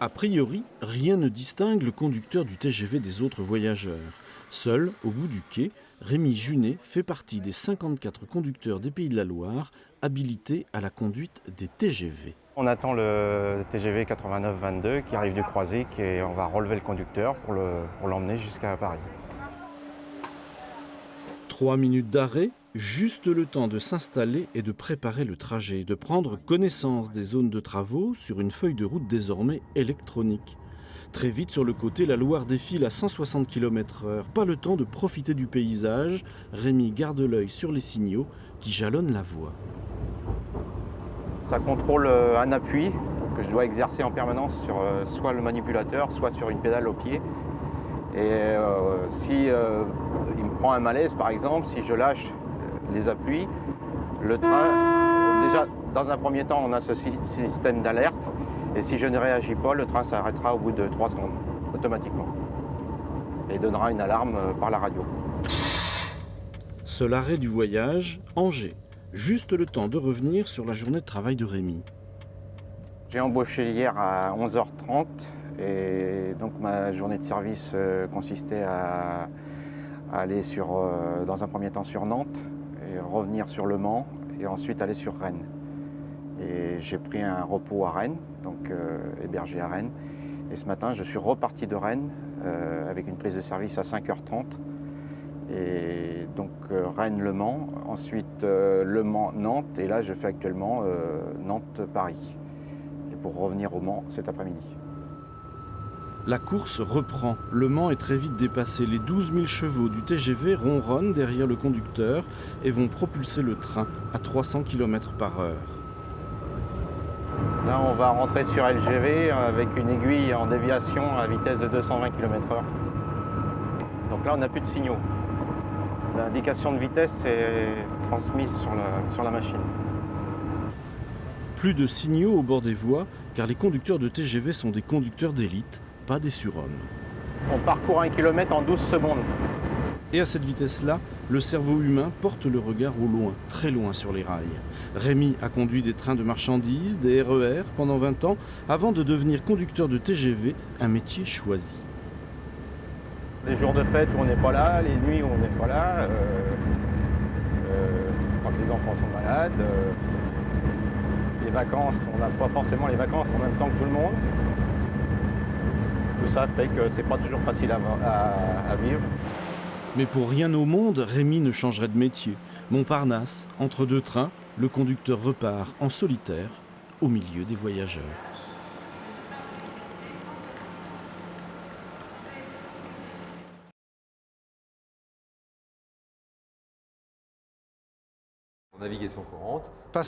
A priori, rien ne distingue le conducteur du TGV des autres voyageurs. Seul, au bout du quai, Rémi Junet fait partie des 54 conducteurs des Pays de la Loire habilités à la conduite des TGV. On attend le TGV 89-22 qui arrive du Croisic et on va relever le conducteur pour l'emmener jusqu'à Paris. 3 minutes d'arrêt, juste le temps de s'installer et de préparer le trajet, de prendre connaissance des zones de travaux sur une feuille de route désormais électronique. Très vite sur le côté, la Loire défile à 160 km/h. Pas le temps de profiter du paysage. Rémi garde l'œil sur les signaux qui jalonnent la voie. Ça contrôle un appui que je dois exercer en permanence sur soit le manipulateur, soit sur une pédale au pied. Et si il me prend un malaise par exemple, si je lâche les appuis, le train, déjà dans un premier temps on a ce système d'alerte et si je ne réagis pas, le train s'arrêtera au bout de 3 secondes automatiquement et donnera une alarme par la radio. Seul arrêt du voyage, Angers. Juste le temps de revenir sur la journée de travail de Rémi. J'ai embauché hier à 11h30 et donc ma journée de service consistait à aller dans un premier temps sur Nantes et revenir sur Le Mans et ensuite aller sur Rennes. Et j'ai pris un repos à Rennes, donc hébergé à Rennes. Et ce matin, je suis reparti de Rennes avec une prise de service à 5h30. Et donc Rennes-Le Mans, ensuite Le Mans-Nantes et là je fais actuellement Nantes-Paris. Et pour revenir au Mans cet après-midi. La course reprend. Le Mans est très vite dépassé. Les 12 000 chevaux du TGV ronronnent derrière le conducteur et vont propulser le train à 300 km/h. Là on va rentrer sur LGV avec une aiguille en déviation à vitesse de 220 km/h. Donc là on n'a plus de signaux. L'indication de vitesse est transmise sur la machine. Plus de signaux au bord des voies, car les conducteurs de TGV sont des conducteurs d'élite, pas des surhommes. On parcourt 1 km en 12 secondes. Et à cette vitesse-là, le cerveau humain porte le regard au loin, très loin sur les rails. Rémi a conduit des trains de marchandises, des RER pendant 20 ans, avant de devenir conducteur de TGV, un métier choisi. Les jours de fête où on n'est pas là, les nuits où on n'est pas là, quand les enfants sont malades, les vacances, on n'a pas forcément les vacances en même temps que tout le monde. Tout ça fait que c'est pas toujours facile à vivre. Mais pour rien au monde, Rémi ne changerait de métier. Montparnasse, entre deux trains, le conducteur repart en solitaire, au milieu des voyageurs. En navigation courante.